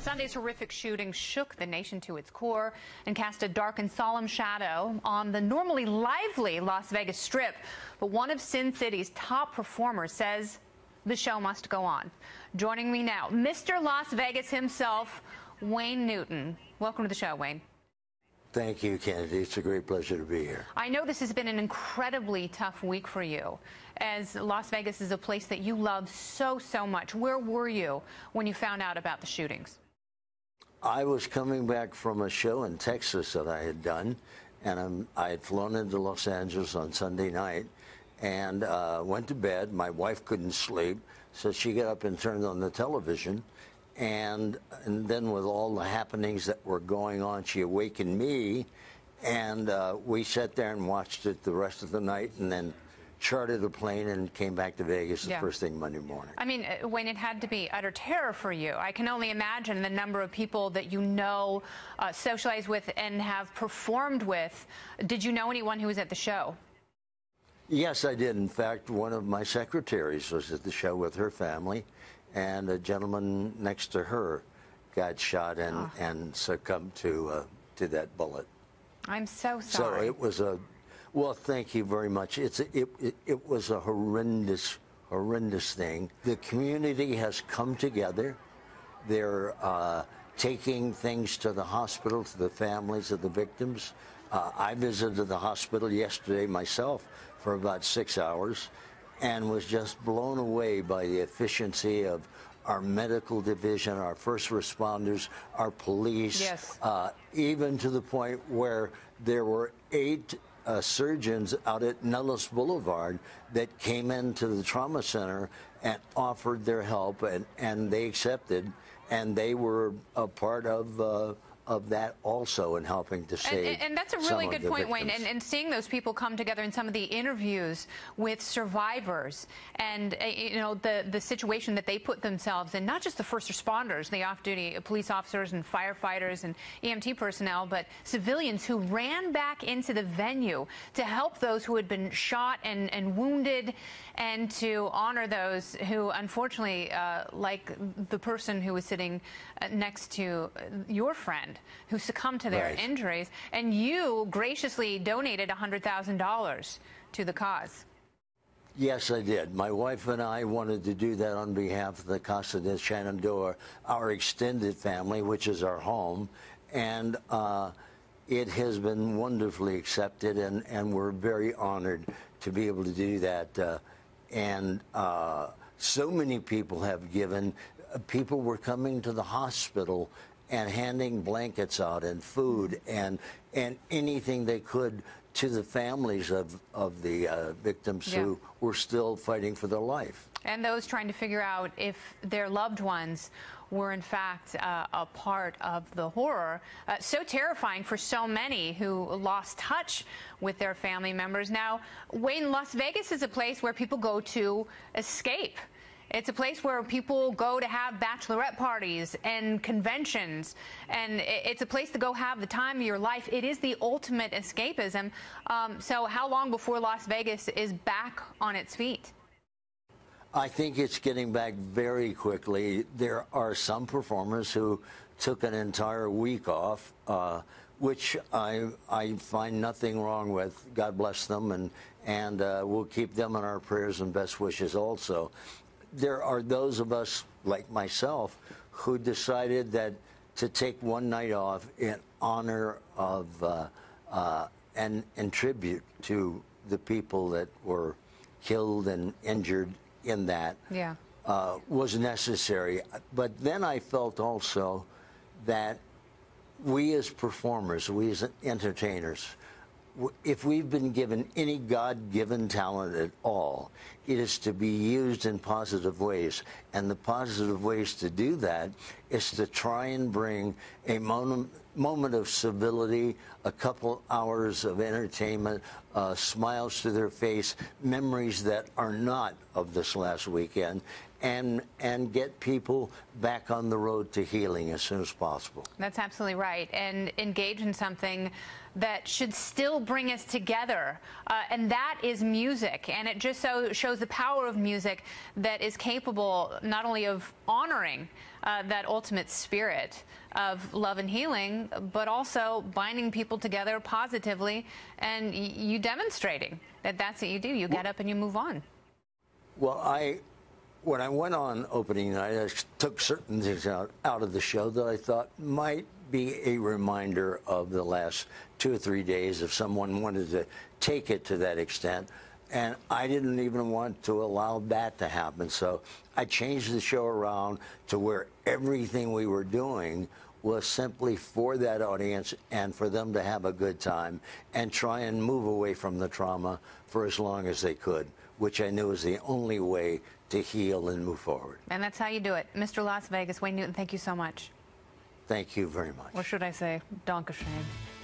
Sunday's horrific shooting shook the nation to its core and cast a dark and solemn shadow on the normally lively Las Vegas Strip. But one of Sin City's top performers says the show must go on. Joining me now, Mr. Las Vegas himself, Wayne Newton. Welcome to the show, Wayne. Thank you, Kennedy. It's a great pleasure to be here. I know this has been an incredibly tough week for you, as Las Vegas is a place that you love so much. Where were you when you found out about the shootings? I was coming back from a show in Texas that I had done, and I had flown into Los Angeles on Sunday night and went to bed. My wife couldn't sleep, so she got up and turned on the television. And then with all the happenings that were going on, she awakened me, and we sat there and watched it the rest of the night, and then chartered a plane and came back to Vegas the first thing Monday morning. I mean, Wayne, it had to be utter terror for you. I can only imagine the number of people that you know, socialize with, and have performed with. Did you know anyone who was at the show? Yes, I did. In fact, one of my secretaries was at the show with her family, and a gentleman next to her got shot and succumbed to that bullet. I'm so So sorry. it was a, well, thank you very much. It was a horrendous thing. The community has come together. They're taking things to the hospital, to the families of the victims. I visited the hospital yesterday myself for about 6 hours, and was just blown away by the efficiency of our medical division, our first responders, our police, even to the point where there were 8 surgeons out at Nellis Boulevard that came into the trauma center and offered their help, and they accepted, and they were a part of that also in helping to save. And that's a really good point, Wayne. And seeing those people come together in some of the interviews with survivors, and you know, the situation that they put themselves in, not just the first responders, the off-duty police officers and firefighters and EMT personnel, but civilians who ran back into the venue to help those who had been shot and wounded, and to honor those who, unfortunately, like the person who was sitting next to your friend, who succumbed to their injuries, and you graciously donated $100,000 to the cause. Yes, I did. My wife and I wanted to do that on behalf of the Casa de Shenandoah, our extended family, which is our home, and it has been wonderfully accepted, and we're very honored to be able to do that. So many people have given. People were coming to the hospital and handing blankets out and food and anything they could to the families of the victims who were still fighting for their life. And those trying to figure out if their loved ones were in fact a part of the horror. So terrifying for so many who lost touch with their family members. Now, Wayne, Las Vegas is a place where people go to escape. It's a place where people go to have bachelorette parties and conventions, and it's a place to go have the time of your life. It is the ultimate escapism. So how long before Las Vegas is back on its feet? I think it's getting back very quickly. There are some performers who took an entire week off, which I find nothing wrong with. God bless them, and we'll keep them in our prayers and best wishes also. There are those of us, like myself, who decided that to take one night off in honor of and tribute to the people that were killed and injured in that was necessary. But then I felt also that we as performers, we as entertainers, if we've been given any God-given talent at all, it is to be used in positive ways. And the positive ways to do that is to try and bring a moment of civility, a couple hours of entertainment, smiles to their face, memories that are not of this last weekend, and get people back on the road to healing as soon as possible. That's absolutely right. And engage in something that should still bring us together. And that is music. And it just so shows the power of music that is capable not only of honoring that ultimate spirit of love and healing, but also binding people together positively and you demonstrating that that's what you do. You get up and you move on. Well, when I went on opening night, I took certain things out of the show that I thought might be a reminder of the last 2 or 3 days if someone wanted to take it to that extent. And I didn't even want to allow that to happen. So I changed the show around to where everything we were doing was simply for that audience and for them to have a good time and try and move away from the trauma for as long as they could, which I knew was the only way to heal and move forward. And that's how you do it. Mr. Las Vegas, Wayne Newton, thank you so much. Thank you very much. Or should I say, Dankeschön.